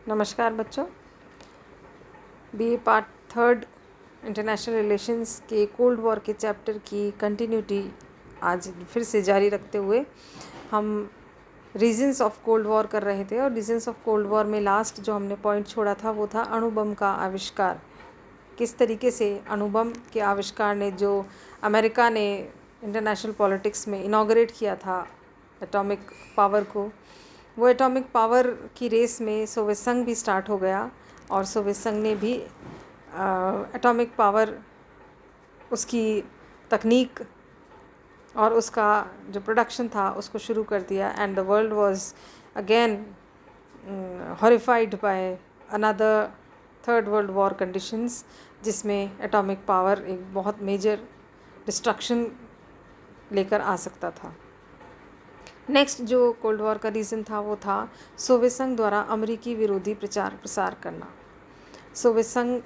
नमस्कार बच्चों। BA part third international relations के कोल्ड वॉर के चैप्टर की कंटिन्यूटी आज फिर से जारी रखते हुए हम रीजंस ऑफ कोल्ड वॉर कर रहे थे। और रीजंस ऑफ कोल्ड वॉर में लास्ट जो हमने पॉइंट छोड़ा था वो था अणुबम का आविष्कार। किस तरीके से अणुबम के आविष्कार ने जो अमेरिका ने इंटरनेशनल पॉलिटिक्स में इनॉग्रेट किया था एटॉमिक पावर को, वो एटॉमिक पावर की रेस में सोवियत संघ भी स्टार्ट हो गया और सोवियत संघ ने भी एटॉमिक पावर, उसकी तकनीक और उसका जो प्रोडक्शन था उसको शुरू कर दिया। And the world was again horrified by another third world war conditions, जिसमें एटॉमिक पावर एक बहुत मेजर डिस्ट्रक्शन लेकर आ सकता था। नेक्स्ट जो कोल्ड वॉर का रीज़न था वो था सोवियत संघ द्वारा अमेरिकी विरोधी प्रचार प्रसार करना। सोवियत संघ,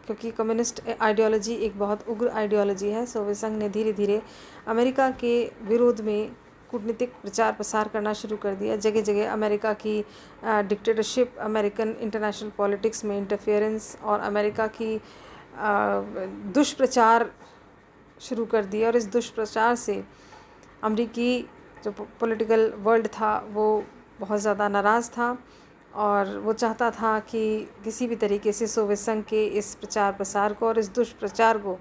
क्योंकि कम्युनिस्ट आइडियोलॉजी एक बहुत उग्र आइडियोलॉजी है, सोवियत संघ ने धीरे धीरे अमेरिका के विरोध में कूटनीतिक प्रचार प्रसार करना शुरू कर दिया। जगह जगह अमेरिका की डिक्टेटरशिप, अमेरिकन इंटरनेशनल पॉलिटिक्स में इंटरफेरेंस और अमेरिका की दुष्प्रचार शुरू कर दिया। और इस दुष्प्रचार से अमेरिकी जो पॉलिटिकल वर्ल्ड था वो बहुत ज़्यादा नाराज़ था और वो चाहता था कि किसी भी तरीके से सोवियत संघ के इस प्रचार प्रसार को और इस दुष्प्रचार को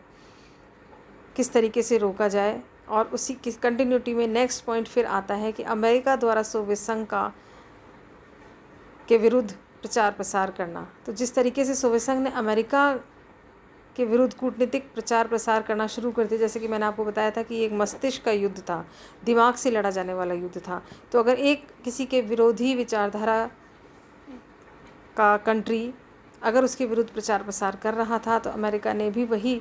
किस तरीके से रोका जाए। और उसी की कंटिन्यूटी में नेक्स्ट पॉइंट फिर आता है कि अमेरिका द्वारा सोवियत संघ के विरुद्ध प्रचार प्रसार करना। तो जिस तरीके से सोवियत संघ ने अमेरिका के विरुद्ध कूटनीतिक प्रचार प्रसार करना शुरू कर दिया, जैसे कि मैंने आपको बताया था कि एक मस्तिष्क का युद्ध था, दिमाग से लड़ा जाने वाला युद्ध था। तो अगर एक किसी के विरोधी विचारधारा का कंट्री अगर उसके विरुद्ध प्रचार प्रसार कर रहा था तो अमेरिका ने भी वही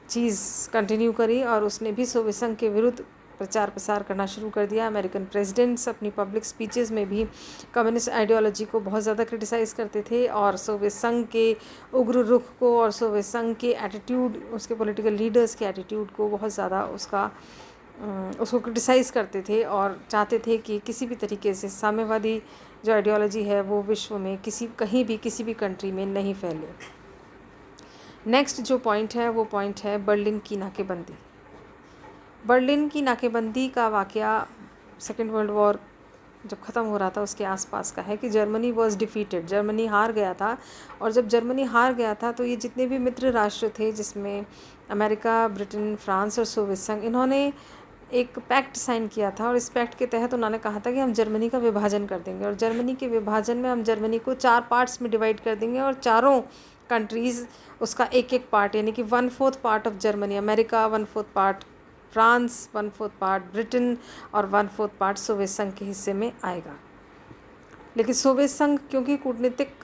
चीज़ कंटिन्यू करी और उसने भी सोवियत संघ के विरुद्ध प्रचार प्रसार करना शुरू कर दिया। अमेरिकन प्रेसिडेंट्स अपनी पब्लिक स्पीचेस में भी कम्युनिस्ट आइडियोलॉजी को बहुत ज़्यादा क्रिटिसाइज़ करते थे और सोवियत संघ के उग्र रुख को और सोवियत संघ के एटीट्यूड, उसके पॉलिटिकल लीडर्स के एटीट्यूड को बहुत ज़्यादा उसको क्रिटिसाइज़ करते थे और चाहते थे कि किसी भी तरीके से साम्यवादी जो आइडियोलॉजी है वो विश्व में कहीं भी किसी भी कंट्री में नहीं फैले। नेक्स्ट जो पॉइंट है वो पॉइंट है बर्लिन की नाकेबंदी। बर्लिन की नाकेबंदी का वाक़या सेकेंड वर्ल्ड वॉर जब ख़त्म हो रहा था उसके आसपास का है कि जर्मनी वॉज डिफीटेड, जर्मनी हार गया था। और जब जर्मनी हार गया था तो ये जितने भी मित्र राष्ट्र थे, जिसमें अमेरिका, ब्रिटेन, फ्रांस और सोवियत संघ, इन्होंने एक पैक्ट साइन किया था और इस पैक्ट के तहत उन्होंने कहा था कि हम जर्मनी का विभाजन कर देंगे और जर्मनी के विभाजन में हम जर्मनी को 4 पार्ट्स में डिवाइड कर देंगे और चारों कंट्रीज़ उसका एक एक पार्ट, यानी कि 1/4 part of Germany America, 1/4 part France, 1/4 part Britain और 1/4 पार्ट सोवियत संघ के हिस्से में आएगा। लेकिन सोवियत संघ क्योंकि कूटनीतिक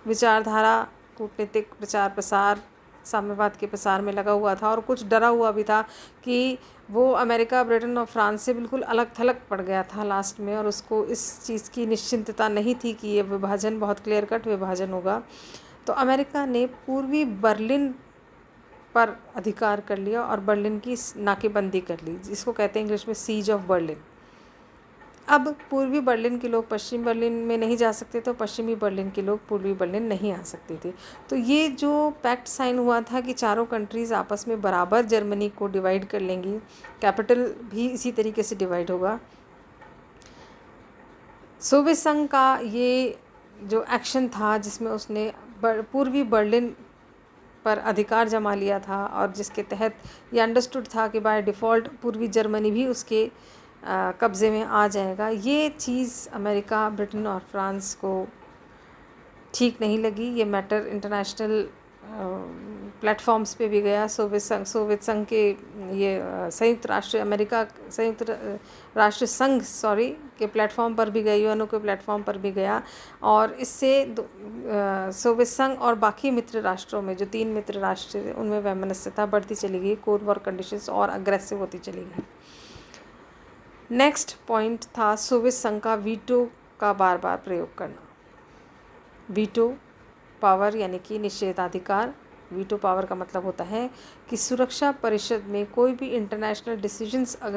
विचारधारा, कूटनीतिक प्रचार प्रसार, साम्यवाद के प्रसार में लगा हुआ था और कुछ डरा हुआ भी था कि वो अमेरिका, ब्रिटेन और फ्रांस से बिल्कुल अलग थलग पड़ गया था लास्ट में, और उसको इस चीज़ की निश्चिंतता नहीं थी कि ये विभाजन बहुत क्लियर कट विभाजन होगा। तो अमेरिका ने पूर्वी बर्लिन पर अधिकार कर लिया और बर्लिन की नाकेबंदी कर ली, जिसको कहते हैं इंग्लिश में सीज ऑफ बर्लिन। अब पूर्वी बर्लिन के लोग पश्चिमी बर्लिन में नहीं जा सकते, तो पश्चिमी बर्लिन के लोग पूर्वी बर्लिन नहीं आ सकते थे। तो ये जो पैक्ट साइन हुआ था कि चारों कंट्रीज़ आपस में बराबर जर्मनी को डिवाइड कर लेंगी, कैपिटल भी इसी तरीके से डिवाइड होगा। सोवियत संघ का ये जो एक्शन था जिसमें उसने पूर्वी बर्लिन पर अधिकार जमा लिया था और जिसके तहत ये अंडरस्टूड था कि बाय डिफ़ॉल्ट पूर्वी जर्मनी भी उसके कब्ज़े में आ जाएगा, ये चीज़ अमेरिका, ब्रिटेन और फ्रांस को ठीक नहीं लगी। ये मैटर इंटरनेशनल प्लेटफॉर्म्स पे भी गया। सोवियत संघ के ये संयुक्त राष्ट्र संघ के प्लेटफॉर्म पर भी गया, यूएनओ के प्लेटफॉर्म पर भी गया और इससे सोवियत संघ और बाकी मित्र राष्ट्रों में जो 3 मित्र राष्ट्र थे उनमें वैमनस्यता बढ़ती चली गई, कोल्ड वॉर कंडीशंस और अग्रेसिव होती चली गई। नेक्स्ट पॉइंट था सोवियत संघ का वीटो का बार बार प्रयोग करना। वीटो पावर यानी कि निषेधाधिकार। वीटो पावर का मतलब होता है कि सुरक्षा परिषद में कोई भी इंटरनेशनल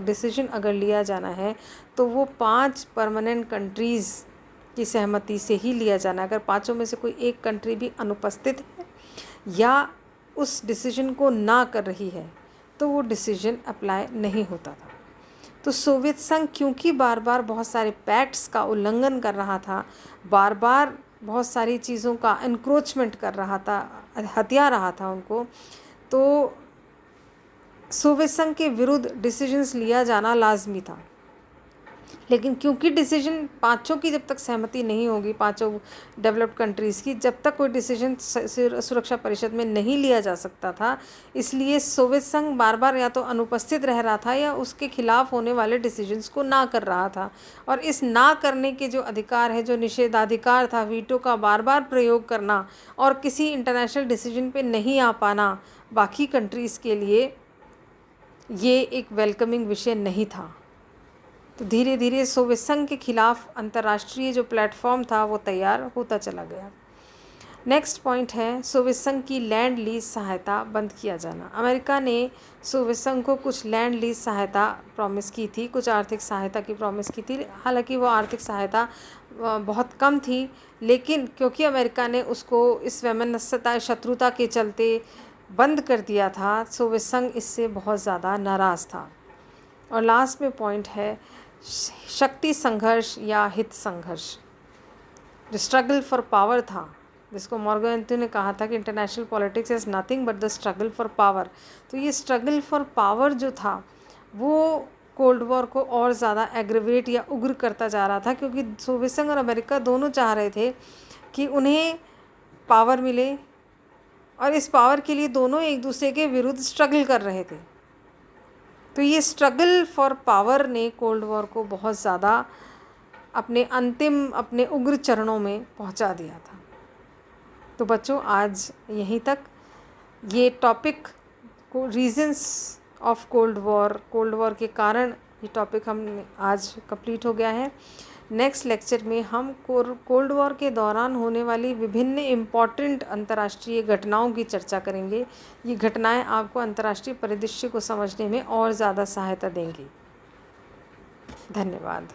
डिसीजन अगर लिया जाना है तो वो 5 परमानेंट कंट्रीज़ की सहमति से ही लिया जाना। अगर पांचों में से कोई एक कंट्री भी अनुपस्थित है या उस डिसीजन को ना कर रही है तो वो डिसीजन अप्लाई नहीं होता था। तो सोवियत संघ क्योंकि बार बार बहुत सारे पैक्ट्स का उल्लंघन कर रहा था, बार बार बहुत सारी चीज़ों का एनक्रोचमेंट कर रहा था, हत्या रहा था उनको, तो सोवियत संघ के विरुद्ध डिसीजंस लिया जाना लाजमी था। लेकिन क्योंकि डिसीजन पांचों की जब तक सहमति नहीं होगी, पांचों डेवलप्ड कंट्रीज़ की, जब तक कोई डिसीजन सुरक्षा परिषद में नहीं लिया जा सकता था, इसलिए सोवियत संघ बार बार या तो अनुपस्थित रह रहा था या उसके खिलाफ होने वाले डिसीजंस को ना कर रहा था। और इस ना करने के जो अधिकार है, जो निषेधाधिकार था, वीटो का बार बार प्रयोग करना और किसी इंटरनेशनल डिसीजन पे नहीं आ पाना बाकी कंट्रीज़ के लिए ये एक वेलकमिंग विषय नहीं था। तो धीरे धीरे सोवियत संघ के खिलाफ अंतर्राष्ट्रीय जो प्लेटफॉर्म था वो तैयार होता चला गया। नेक्स्ट पॉइंट है सोवियत संघ की लैंड लीज सहायता बंद किया जाना। अमेरिका ने सोवियत संघ को कुछ लैंड लीज सहायता प्रॉमिस की थी, कुछ आर्थिक सहायता की प्रॉमिस की थी। हालांकि वो आर्थिक सहायता बहुत कम थी, लेकिन क्योंकि अमेरिका ने उसको इस वैमनस्यता, शत्रुता के चलते बंद कर दिया था, सोवियत संघ इससे बहुत ज़्यादा नाराज़ था। और लास्ट में पॉइंट है शक्ति संघर्ष या हित संघर्ष। जो स्ट्रगल फॉर पावर था, जिसको मॉर्गेंटी ने कहा था कि international politics is nothing but the struggle for power, तो ये स्ट्रगल फॉर पावर जो था वो कोल्ड वॉर को और ज़्यादा एग्रीवेट या उग्र करता जा रहा था, क्योंकि सोवियत संघ और अमेरिका दोनों चाह रहे थे कि उन्हें पावर मिले और इस पावर के लिए दोनों एक दूसरे के विरुद्ध स्ट्रगल कर रहे थे। तो ये स्ट्रगल फॉर पावर ने कोल्ड वॉर को बहुत ज़्यादा अपने उग्र चरणों में पहुंचा दिया था। तो बच्चों आज यहीं तक ये टॉपिक को रीजंस ऑफ कोल्ड वॉर के कारण ये टॉपिक हम आज कंप्लीट हो गया है। नेक्स्ट लेक्चर में हम कोल्ड वॉर के दौरान होने वाली विभिन्न इम्पॉर्टेंट अंतर्राष्ट्रीय घटनाओं की चर्चा करेंगे। ये घटनाएं आपको अंतर्राष्ट्रीय परिदृश्य को समझने में और ज़्यादा सहायता देंगी। धन्यवाद।